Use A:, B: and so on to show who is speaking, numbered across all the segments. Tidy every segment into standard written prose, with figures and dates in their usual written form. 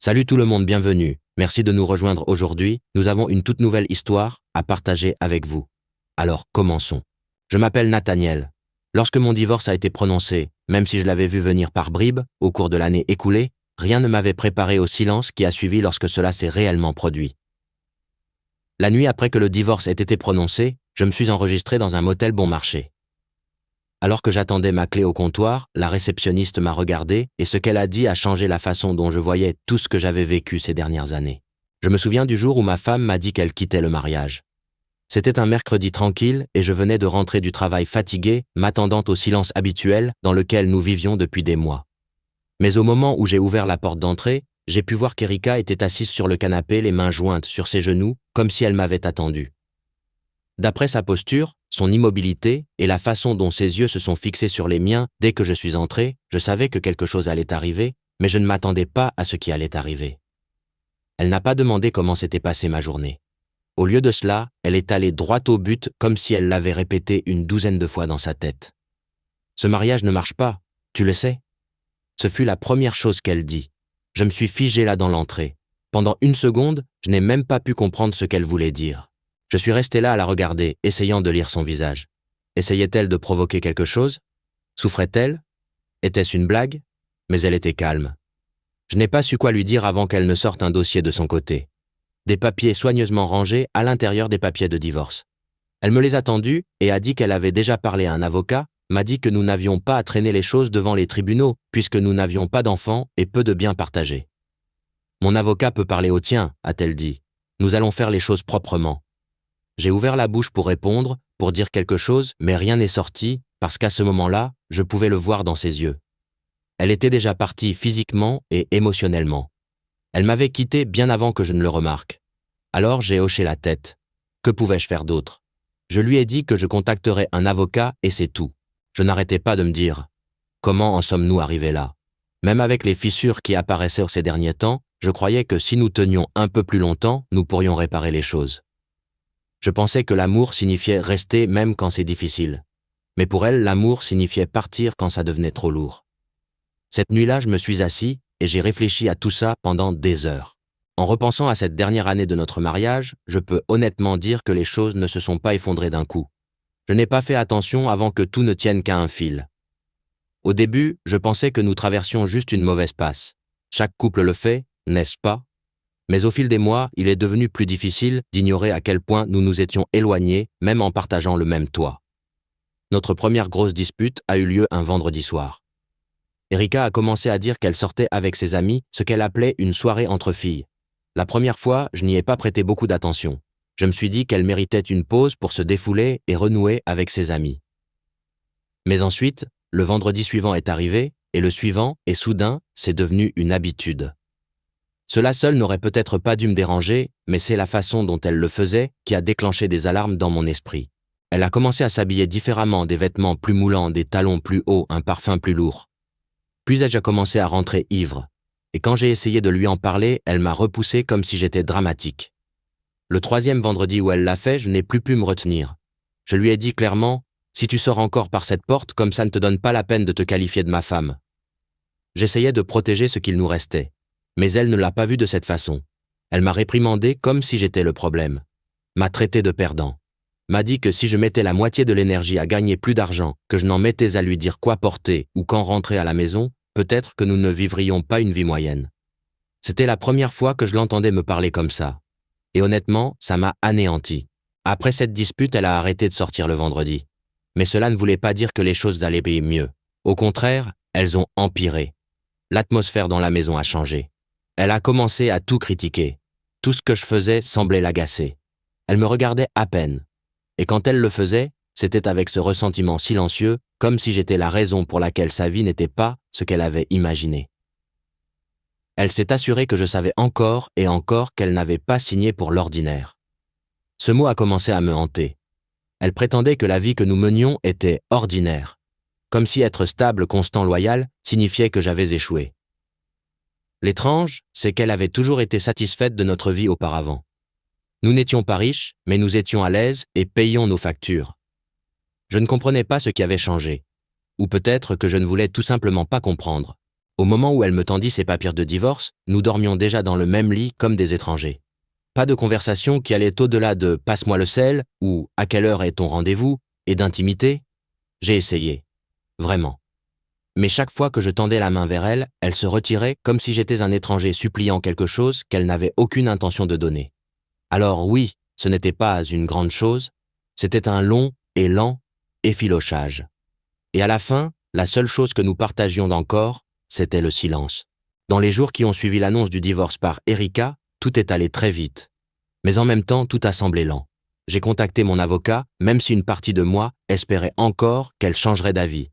A: Salut tout le monde, bienvenue. Merci de nous rejoindre aujourd'hui. Nous avons une toute nouvelle histoire à partager avec vous. Alors, commençons. Je m'appelle Nathaniel. Lorsque mon divorce a été prononcé, même si je l'avais vu venir par bribes au cours de l'année écoulée, rien ne m'avait préparé au silence qui a suivi lorsque cela s'est réellement produit. La nuit après que le divorce ait été prononcé, je me suis enregistré dans un motel bon marché. Alors que j'attendais ma clé au comptoir, la réceptionniste m'a regardé et ce qu'elle a dit a changé la façon dont je voyais tout ce que j'avais vécu ces dernières années. Je me souviens du jour où ma femme m'a dit qu'elle quittait le mariage. C'était un mercredi tranquille et je venais de rentrer du travail fatigué, m'attendant au silence habituel dans lequel nous vivions depuis des mois. Mais au moment où j'ai ouvert la porte d'entrée, j'ai pu voir qu'Erika était assise sur le canapé, les mains jointes sur ses genoux, comme si elle m'avait attendu. D'après sa posture, son immobilité et la façon dont ses yeux se sont fixés sur les miens dès que je suis entré, je savais que quelque chose allait arriver, mais je ne m'attendais pas à ce qui allait arriver. Elle n'a pas demandé comment s'était passée ma journée. Au lieu de cela, elle est allée droit au but comme si elle l'avait répété une douzaine de fois dans sa tête. « Ce mariage ne marche pas, tu le sais ?» Ce fut la première chose qu'elle dit. Je me suis figé là dans l'entrée. Pendant une seconde, je n'ai même pas pu comprendre ce qu'elle voulait dire. Je suis resté là à la regarder, essayant de lire son visage. Essayait-elle de provoquer quelque chose? Souffrait-elle? Était-ce une blague? Mais elle était calme. Je n'ai pas su quoi lui dire avant qu'elle ne sorte un dossier de son côté. Des papiers soigneusement rangés à l'intérieur des papiers de divorce. Elle me les a tendus et a dit qu'elle avait déjà parlé à un avocat, m'a dit que nous n'avions pas à traîner les choses devant les tribunaux puisque nous n'avions pas d'enfants et peu de biens partagés. Mon avocat peut parler au tien, a-t-elle dit. Nous allons faire les choses proprement. J'ai ouvert la bouche pour répondre, pour dire quelque chose, mais rien n'est sorti, parce qu'à ce moment-là, je pouvais le voir dans ses yeux. Elle était déjà partie physiquement et émotionnellement. Elle m'avait quitté bien avant que je ne le remarque. Alors j'ai hoché la tête. Que pouvais-je faire d'autre? Je lui ai dit que je contacterais un avocat et c'est tout. Je n'arrêtais pas de me dire « Comment en sommes-nous arrivés là ?» Même avec les fissures qui apparaissaient ces derniers temps, je croyais que si nous tenions un peu plus longtemps, nous pourrions réparer les choses. Je pensais que l'amour signifiait rester même quand c'est difficile. Mais pour elle, l'amour signifiait partir quand ça devenait trop lourd. Cette nuit-là, je me suis assis et j'ai réfléchi à tout ça pendant des heures. En repensant à cette dernière année de notre mariage, je peux honnêtement dire que les choses ne se sont pas effondrées d'un coup. Je n'ai pas fait attention avant que tout ne tienne qu'à un fil. Au début, je pensais que nous traversions juste une mauvaise passe. Chaque couple le fait, n'est-ce pas? Mais au fil des mois, il est devenu plus difficile d'ignorer à quel point nous nous étions éloignés, même en partageant le même toit. Notre première grosse dispute a eu lieu un vendredi soir. Erika a commencé à dire qu'elle sortait avec ses amis, ce qu'elle appelait une soirée entre filles. La première fois, je n'y ai pas prêté beaucoup d'attention. Je me suis dit qu'elle méritait une pause pour se défouler et renouer avec ses amis. Mais ensuite, le vendredi suivant est arrivé, et le suivant, et soudain, c'est devenu une habitude. Cela seul n'aurait peut-être pas dû me déranger, mais c'est la façon dont elle le faisait qui a déclenché des alarmes dans mon esprit. Elle a commencé à s'habiller différemment, des vêtements plus moulants, des talons plus hauts, un parfum plus lourd. Puis elle a commencé à rentrer ivre. Et quand j'ai essayé de lui en parler, elle m'a repoussé comme si j'étais dramatique. Le troisième vendredi où elle l'a fait, je n'ai plus pu me retenir. Je lui ai dit clairement « Si tu sors encore par cette porte, comme ça ne te donne pas la peine de te qualifier de ma femme. » J'essayais de protéger ce qu'il nous restait. Mais elle ne l'a pas vu de cette façon. Elle m'a réprimandé comme si j'étais le problème. M'a traité de perdant. M'a dit que si je mettais la moitié de l'énergie à gagner plus d'argent, que je n'en mettais à lui dire quoi porter ou quand rentrer à la maison, peut-être que nous ne vivrions pas une vie moyenne. C'était la première fois que je l'entendais me parler comme ça. Et honnêtement, ça m'a anéanti. Après cette dispute, elle a arrêté de sortir le vendredi. Mais cela ne voulait pas dire que les choses allaient mieux. Au contraire, elles ont empiré. L'atmosphère dans la maison a changé. Elle a commencé à tout critiquer. Tout ce que je faisais semblait l'agacer. Elle me regardait à peine. Et quand elle le faisait, c'était avec ce ressentiment silencieux, comme si j'étais la raison pour laquelle sa vie n'était pas ce qu'elle avait imaginé. Elle s'est assurée que je savais encore et encore qu'elle n'avait pas signé pour l'ordinaire. Ce mot a commencé à me hanter. Elle prétendait que la vie que nous menions était ordinaire, comme si être stable, constant, loyal signifiait que j'avais échoué. L'étrange, c'est qu'elle avait toujours été satisfaite de notre vie auparavant. Nous n'étions pas riches, mais nous étions à l'aise et payions nos factures. Je ne comprenais pas ce qui avait changé. Ou peut-être que je ne voulais tout simplement pas comprendre. Au moment où elle me tendit ses papiers de divorce, nous dormions déjà dans le même lit comme des étrangers. Pas de conversation qui allait au-delà de « passe-moi le sel » ou « à quelle heure est ton rendez-vous » et d'intimité. J'ai essayé. Vraiment. Mais chaque fois que je tendais la main vers elle, elle se retirait comme si j'étais un étranger suppliant quelque chose qu'elle n'avait aucune intention de donner. Alors oui, ce n'était pas une grande chose, c'était un long et lent effilochage. Et à la fin, la seule chose que nous partagions d'encore, c'était le silence. Dans les jours qui ont suivi l'annonce du divorce par Erika, tout est allé très vite. Mais en même temps, tout a semblé lent. J'ai contacté mon avocat, même si une partie de moi espérait encore qu'elle changerait d'avis.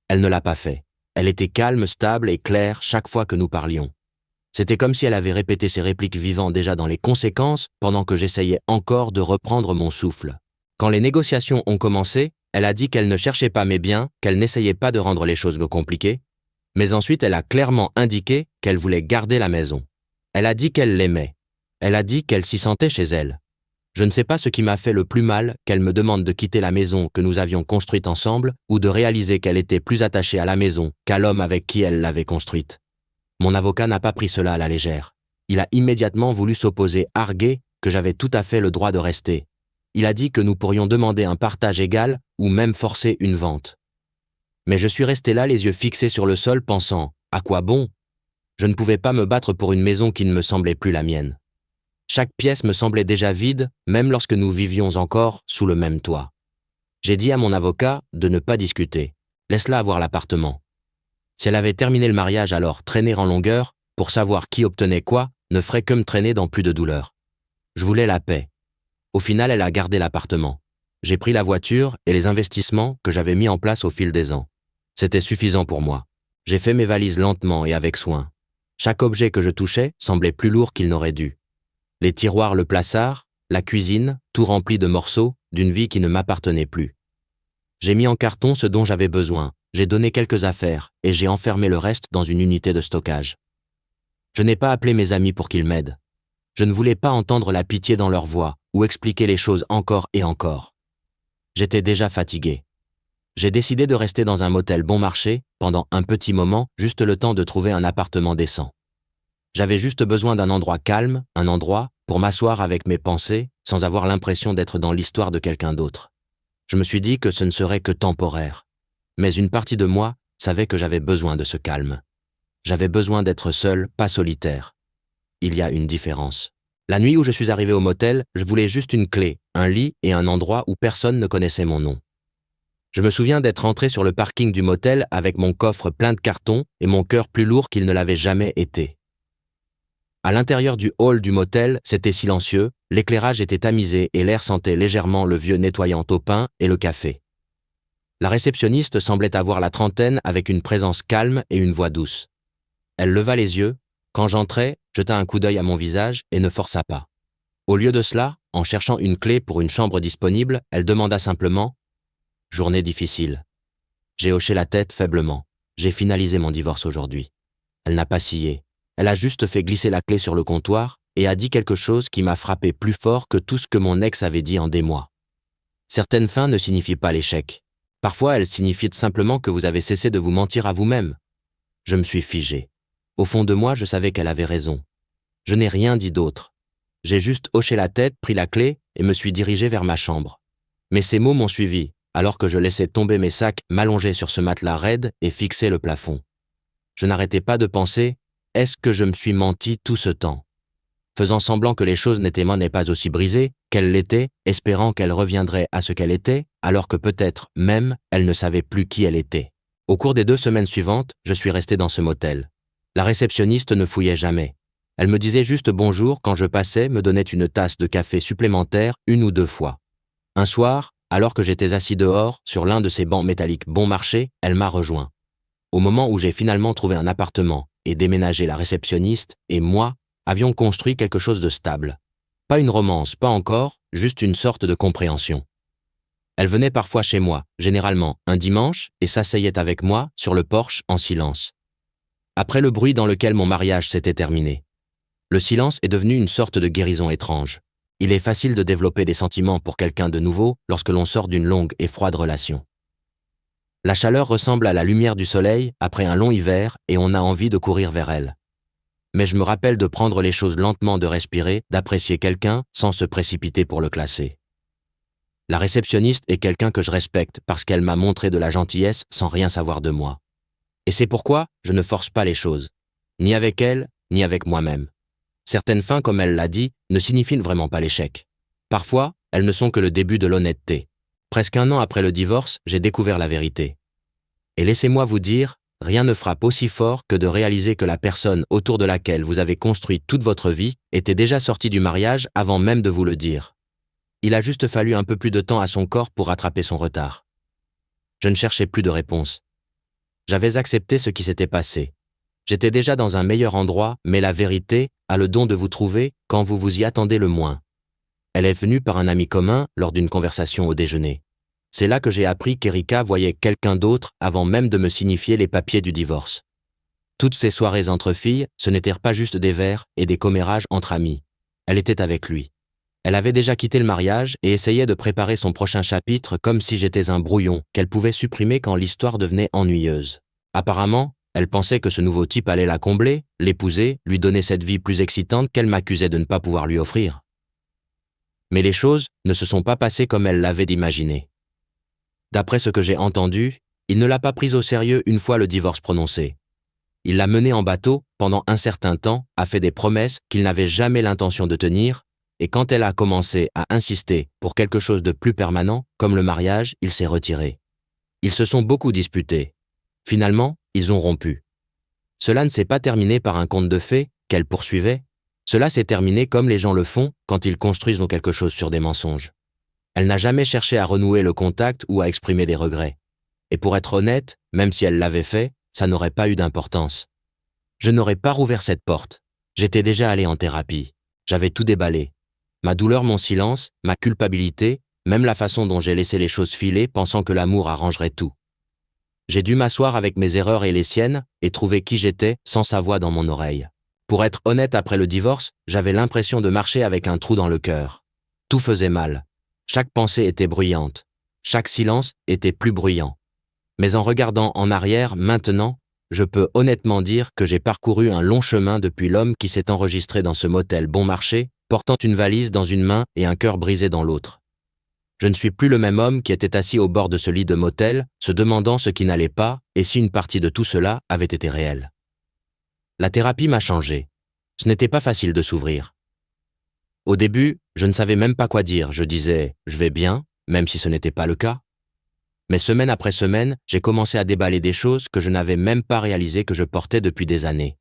A: Elle ne l'a pas fait. Elle était calme, stable et claire chaque fois que nous parlions. C'était comme si elle avait répété ses répliques vivant déjà dans les conséquences pendant que j'essayais encore de reprendre mon souffle. Quand les négociations ont commencé, elle a dit qu'elle ne cherchait pas mes biens, qu'elle n'essayait pas de rendre les choses compliquées, mais ensuite elle a clairement indiqué qu'elle voulait garder la maison. Elle a dit qu'elle l'aimait. Elle a dit qu'elle s'y sentait chez elle. Je ne sais pas ce qui m'a fait le plus mal qu'elle me demande de quitter la maison que nous avions construite ensemble ou de réaliser qu'elle était plus attachée à la maison qu'à l'homme avec qui elle l'avait construite. Mon avocat n'a pas pris cela à la légère. Il a immédiatement voulu s'opposer, arguer que j'avais tout à fait le droit de rester. Il a dit que nous pourrions demander un partage égal ou même forcer une vente. Mais je suis resté là les yeux fixés sur le sol pensant « à quoi bon ?» Je ne pouvais pas me battre pour une maison qui ne me semblait plus la mienne. Chaque pièce me semblait déjà vide, même lorsque nous vivions encore sous le même toit. J'ai dit à mon avocat de ne pas discuter. Laisse-la avoir l'appartement. Si elle avait terminé le mariage, alors traîner en longueur, pour savoir qui obtenait quoi, ne ferait que me traîner dans plus de douleur. Je voulais la paix. Au final, elle a gardé l'appartement. J'ai pris la voiture et les investissements que j'avais mis en place au fil des ans. C'était suffisant pour moi. J'ai fait mes valises lentement et avec soin. Chaque objet que je touchais semblait plus lourd qu'il n'aurait dû. Les tiroirs, le placard, la cuisine, tout rempli de morceaux d'une vie qui ne m'appartenait plus. J'ai mis en carton ce dont j'avais besoin, j'ai donné quelques affaires et j'ai enfermé le reste dans une unité de stockage. Je n'ai pas appelé mes amis pour qu'ils m'aident. Je ne voulais pas entendre la pitié dans leur voix ou expliquer les choses encore et encore. J'étais déjà fatigué. J'ai décidé de rester dans un motel bon marché pendant un petit moment, juste le temps de trouver un appartement décent. J'avais juste besoin d'un endroit calme, un endroit pour m'asseoir avec mes pensées sans avoir l'impression d'être dans l'histoire de quelqu'un d'autre. Je me suis dit que ce ne serait que temporaire. Mais une partie de moi savait que j'avais besoin de ce calme. J'avais besoin d'être seul, pas solitaire. Il y a une différence. La nuit où je suis arrivé au motel, je voulais juste une clé, un lit et un endroit où personne ne connaissait mon nom. Je me souviens d'être entré sur le parking du motel avec mon coffre plein de cartons et mon cœur plus lourd qu'il ne l'avait jamais été. À l'intérieur du hall du motel, c'était silencieux, l'éclairage était tamisé et l'air sentait légèrement le vieux nettoyant au pain et le café. La réceptionniste semblait avoir la trentaine avec une présence calme et une voix douce. Elle leva les yeux, quand j'entrai, jeta un coup d'œil à mon visage et ne força pas. Au lieu de cela, en cherchant une clé pour une chambre disponible, elle demanda simplement « Journée difficile ». J'ai hoché la tête faiblement. J'ai finalisé mon divorce aujourd'hui. Elle n'a pas scié. Elle a juste fait glisser la clé sur le comptoir et a dit quelque chose qui m'a frappé plus fort que tout ce que mon ex avait dit en des mois. Certaines fins ne signifient pas l'échec. Parfois, elles signifient simplement que vous avez cessé de vous mentir à vous-même. Je me suis figé. Au fond de moi, je savais qu'elle avait raison. Je n'ai rien dit d'autre. J'ai juste hoché la tête, pris la clé et me suis dirigé vers ma chambre. Mais ces mots m'ont suivi, alors que je laissais tomber mes sacs, m'allonger sur ce matelas raide et fixer le plafond. Je n'arrêtais pas de penser « Est-ce que je me suis menti tout ce temps ?» Faisant semblant que les choses n'étaient pas aussi brisées qu'elles l'étaient, espérant qu'elle reviendrait à ce qu'elle était, alors que peut-être même elle ne savait plus qui elle était. Au cours des 2 semaines suivantes, je suis resté dans ce motel. La réceptionniste ne fouillait jamais. Elle me disait juste bonjour quand je passais, me donnait une tasse de café supplémentaire 1 ou 2 fois. Un soir, alors que j'étais assis dehors, sur l'un de ces bancs métalliques bon marché, elle m'a rejoint. Au moment où j'ai finalement trouvé un appartement et déménagé, la réceptionniste et moi avions construit quelque chose de stable. Pas une romance, pas encore, juste une sorte de compréhension. Elle venait parfois chez moi, généralement un dimanche, et s'asseyait avec moi sur le porche en silence. Après le bruit dans lequel mon mariage s'était terminé. Le silence est devenu une sorte de guérison étrange. Il est facile de développer des sentiments pour quelqu'un de nouveau lorsque l'on sort d'une longue et froide relation. La chaleur ressemble à la lumière du soleil après un long hiver et on a envie de courir vers elle. Mais je me rappelle de prendre les choses lentement, de respirer, d'apprécier quelqu'un sans se précipiter pour le classer. La réceptionniste est quelqu'un que je respecte parce qu'elle m'a montré de la gentillesse sans rien savoir de moi. Et c'est pourquoi je ne force pas les choses, ni avec elle, ni avec moi-même. Certaines fins, comme elle l'a dit, ne signifient vraiment pas l'échec. Parfois, elles ne sont que le début de l'honnêteté. Presque un an après le divorce, j'ai découvert la vérité. Et laissez-moi vous dire, rien ne frappe aussi fort que de réaliser que la personne autour de laquelle vous avez construit toute votre vie était déjà sortie du mariage avant même de vous le dire. Il a juste fallu un peu plus de temps à son corps pour rattraper son retard. Je ne cherchais plus de réponse. J'avais accepté ce qui s'était passé. J'étais déjà dans un meilleur endroit, mais la vérité a le don de vous trouver quand vous vous y attendez le moins. Elle est venue par un ami commun lors d'une conversation au déjeuner. C'est là que j'ai appris qu'Erika voyait quelqu'un d'autre avant même de me signifier les papiers du divorce. Toutes ces soirées entre filles, ce n'étaient pas juste des verres et des commérages entre amis. Elle était avec lui. Elle avait déjà quitté le mariage et essayait de préparer son prochain chapitre comme si j'étais un brouillon qu'elle pouvait supprimer quand l'histoire devenait ennuyeuse. Apparemment, elle pensait que ce nouveau type allait la combler, l'épouser, lui donner cette vie plus excitante qu'elle m'accusait de ne pas pouvoir lui offrir. Mais les choses ne se sont pas passées comme elle l'avait imaginé. D'après ce que j'ai entendu, il ne l'a pas prise au sérieux une fois le divorce prononcé. Il l'a menée en bateau pendant un certain temps, a fait des promesses qu'il n'avait jamais l'intention de tenir, et quand elle a commencé à insister pour quelque chose de plus permanent, comme le mariage, il s'est retiré. Ils se sont beaucoup disputés. Finalement, ils ont rompu. Cela ne s'est pas terminé par un conte de fées qu'elle poursuivait. Cela s'est terminé comme les gens le font quand ils construisent quelque chose sur des mensonges. Elle n'a jamais cherché à renouer le contact ou à exprimer des regrets. Et pour être honnête, même si elle l'avait fait, ça n'aurait pas eu d'importance. Je n'aurais pas rouvert cette porte. J'étais déjà allé en thérapie. J'avais tout déballé. Ma douleur, mon silence, ma culpabilité, même la façon dont j'ai laissé les choses filer pensant que l'amour arrangerait tout. J'ai dû m'asseoir avec mes erreurs et les siennes et trouver qui j'étais sans sa voix dans mon oreille. Pour être honnête, après le divorce, j'avais l'impression de marcher avec un trou dans le cœur. Tout faisait mal. Chaque pensée était bruyante. Chaque silence était plus bruyant. Mais en regardant en arrière, maintenant, je peux honnêtement dire que j'ai parcouru un long chemin depuis l'homme qui s'est enregistré dans ce motel bon marché, portant une valise dans une main et un cœur brisé dans l'autre. Je ne suis plus le même homme qui était assis au bord de ce lit de motel, se demandant ce qui n'allait pas et si une partie de tout cela avait été réelle. La thérapie m'a changé. Ce n'était pas facile de s'ouvrir. Au début, je ne savais même pas quoi dire. Je disais « je vais bien », même si ce n'était pas le cas. Mais semaine après semaine, j'ai commencé à déballer des choses que je n'avais même pas réalisé que je portais depuis des années.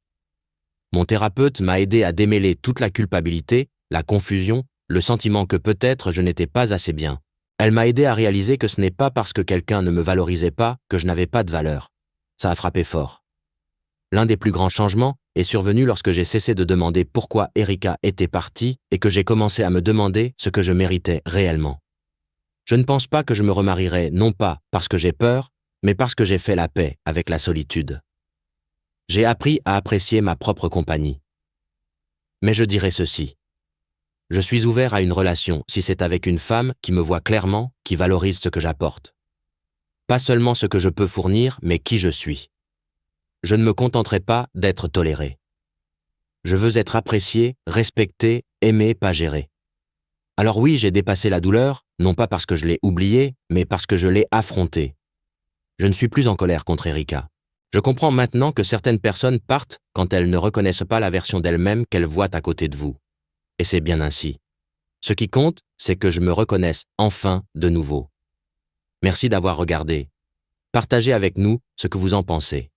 A: Mon thérapeute m'a aidé à démêler toute la culpabilité, la confusion, le sentiment que peut-être je n'étais pas assez bien. Elle m'a aidé à réaliser que ce n'est pas parce que quelqu'un ne me valorisait pas que je n'avais pas de valeur. Ça a frappé fort. L'un des plus grands changements est survenu lorsque j'ai cessé de demander pourquoi Erika était partie et que j'ai commencé à me demander ce que je méritais réellement. Je ne pense pas que je me remarierai non pas parce que j'ai peur, mais parce que j'ai fait la paix avec la solitude. J'ai appris à apprécier ma propre compagnie. Mais je dirai ceci. Je suis ouvert à une relation si c'est avec une femme qui me voit clairement, qui valorise ce que j'apporte. Pas seulement ce que je peux fournir, mais qui je suis. Je ne me contenterai pas d'être toléré. Je veux être apprécié, respecté, aimé, pas géré. Alors oui, j'ai dépassé la douleur, non pas parce que je l'ai oubliée, mais parce que je l'ai affrontée. Je ne suis plus en colère contre Erika. Je comprends maintenant que certaines personnes partent quand elles ne reconnaissent pas la version d'elles-mêmes qu'elles voient à côté de vous. Et c'est bien ainsi. Ce qui compte, c'est que je me reconnaisse enfin de nouveau. Merci d'avoir regardé. Partagez avec nous ce que vous en pensez.